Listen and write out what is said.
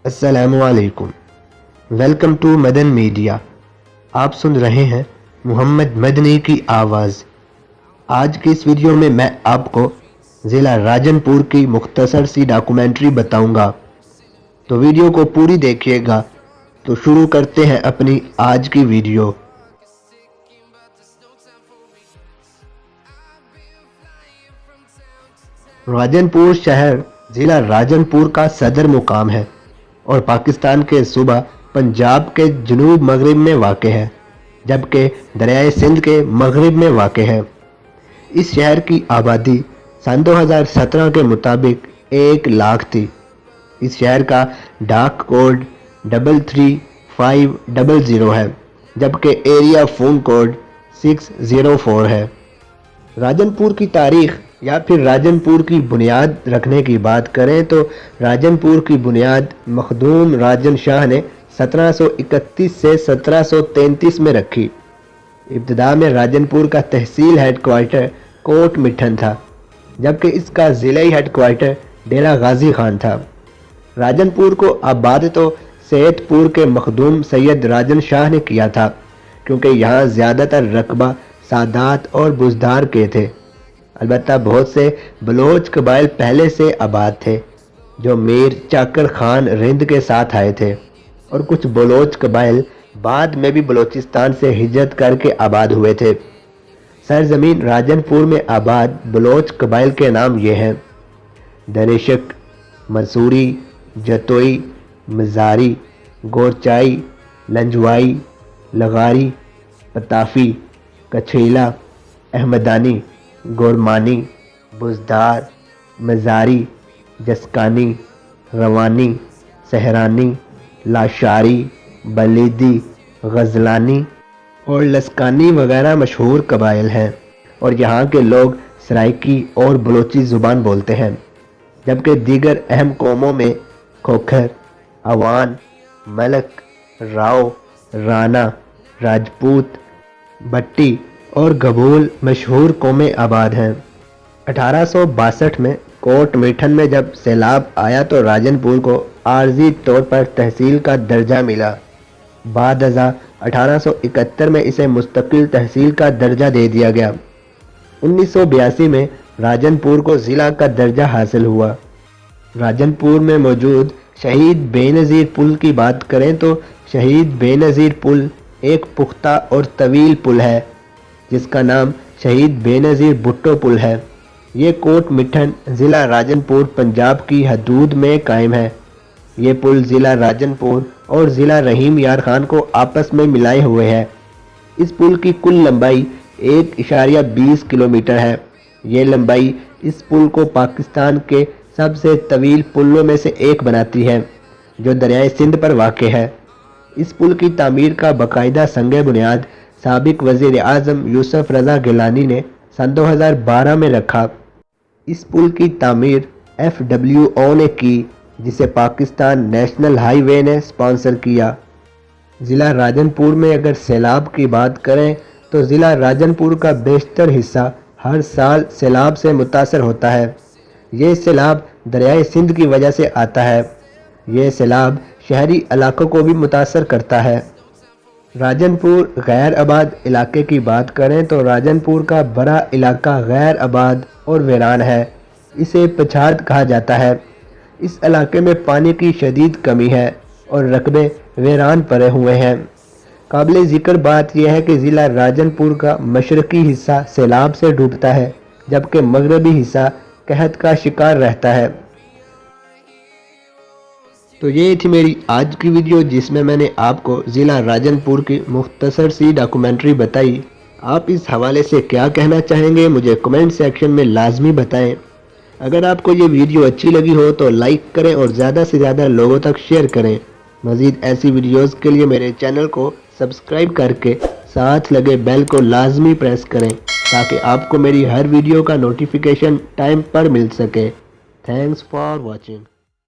السلام علیکم، welcome to Madan media. آپ سن رہے ہیں محمد مدنی کی آواز۔ آج کی اس ویڈیو میں آپ کو ضلع راجن پور کی مختصر سی ڈاکومنٹری بتاؤں گا، تو ویڈیو کو پوری دیکھیے گا۔ تو شروع کرتے ہیں اپنی آج کی ویڈیو۔ راجن پور شہر ضلع راجن پور کا صدر مقام ہے اور پاکستان کے صوبہ پنجاب کے جنوب مغرب میں واقع ہے، جبکہ دریائے سندھ کے مغرب میں واقع ہے۔ اس شہر کی آبادی سن 2017 کے مطابق 1 لاکھ تھی۔ اس شہر کا ڈاک کوڈ 33500 ہے، جبکہ ایریا فون کوڈ 604 ہے۔ راجن پور کی تاریخ یا پھر راجن پور کی بنیاد رکھنے کی بات کریں تو راجن پور کی بنیاد مخدوم راجن شاہ نے 1731 سے 1733 میں رکھی۔ ابتدا میں راجن پور کا تحصیل ہیڈ کوارٹر کوٹ مٹھن تھا، جبکہ اس کا ضلعی ہیڈ کوارٹر ڈیرہ غازی خان تھا۔ راجن پور کو آباد تو سیت پور کے مخدوم سید راجن شاہ نے کیا تھا، کیونکہ یہاں زیادہ تر رقبہ سادات اور بزدار کے تھے۔ البتہ بہت سے بلوچ قبائل پہلے سے آباد تھے، جو میر چاکر خان رند کے ساتھ آئے تھے، اور کچھ بلوچ قبائل بعد میں بھی بلوچستان سے ہجرت کر کے آباد ہوئے تھے۔ سرزمین راجن پور میں آباد بلوچ قبائل کے نام یہ ہیں: درشک، مرسوری، جتوئی، مزاری، گورچائی، لنجوائی، لغاری، پتافی، کچھیلا، احمدانی، گورمانی، بزدار، مزاری، جسکانی، روانی، سہرانی، لاشاری، بلیدی، غزلانی اور لسکانی وغیرہ مشہور قبائل ہیں، اور یہاں کے لوگ سرائکی اور بلوچی زبان بولتے ہیں، جبکہ دیگر اہم قوموں میں کھوکھر، عوان، ملک، راؤ، رانا، راجپوت، بٹی اور گبھول مشہور قومیں آباد ہیں۔ 1862 میں کوٹ میٹھن میں جب سیلاب آیا تو راجن پور کو عارضی طور پر تحصیل کا درجہ ملا۔ بعد ازاں 1871 میں اسے مستقل تحصیل کا درجہ دے دیا گیا۔ 1982 میں راجن پور کو ضلع کا درجہ حاصل ہوا۔ راجن پور میں موجود شہید بے نظیر پل کی بات کریں تو شہید بے نظیر پل ایک پختہ اور طویل پل ہے، جس کا نام شہید بے نظیر بھٹو پل ہے۔ یہ کوٹ مٹھن ضلع راجن پور پنجاب کی حدود میں قائم ہے۔ یہ پل ضلع راجن پور اور ضلع رحیم یار خان کو آپس میں ملائے ہوئے ہے۔ اس پل کی کل لمبائی 1.20 کلومیٹر ہے۔ یہ لمبائی اس پل کو پاکستان کے سب سے طویل پلوں میں سے ایک بناتی ہے، جو دریائے سندھ پر واقع ہے۔ اس پل کی تعمیر کا باقاعدہ سنگ بنیاد سابق وزیر اعظم یوسف رضا گیلانی نے سن 2012 میں رکھا۔ اس پل کی تعمیر FWO نے کی، جسے پاکستان نیشنل ہائی وے نے سپانسر کیا۔ ضلع راجن پور میں اگر سیلاب کی بات کریں تو ضلع راجن پور کا بیشتر حصہ ہر سال سیلاب سے متاثر ہوتا ہے۔ یہ سیلاب دریائے سندھ کی وجہ سے آتا ہے۔ یہ سیلاب شہری علاقوں کو بھی متاثر کرتا ہے۔ راجن پور غیر آباد علاقے کی بات کریں تو راجن پور کا بڑا علاقہ غیر آباد اور ویران ہے۔ اسے پچھاد کہا جاتا ہے۔ اس علاقے میں پانی کی شدید کمی ہے اور رقبے ویران پڑے ہوئے ہیں۔ قابل ذکر بات یہ ہے کہ ضلع راجن پور کا مشرقی حصہ سیلاب سے ڈوبتا ہے، جبکہ مغربی حصہ قحط کا شکار رہتا ہے۔ تو یہ تھی میری آج کی ویڈیو، جس میں نے آپ کو ضلع راجن پور کی مختصر سی ڈاکومنٹری بتائی۔ آپ اس حوالے سے کیا کہنا چاہیں گے مجھے کمنٹ سیکشن میں لازمی بتائیں۔ اگر آپ کو یہ ویڈیو اچھی لگی ہو تو لائک کریں اور زیادہ سے زیادہ لوگوں تک شیئر کریں۔ مزید ایسی ویڈیوز کے لیے میرے چینل کو سبسکرائب کر کے ساتھ لگے بیل کو لازمی پریس کریں، تاکہ آپ کو میری ہر ویڈیو کا نوٹیفیکیشن ٹائم پر مل سکے۔ Thanks for watching.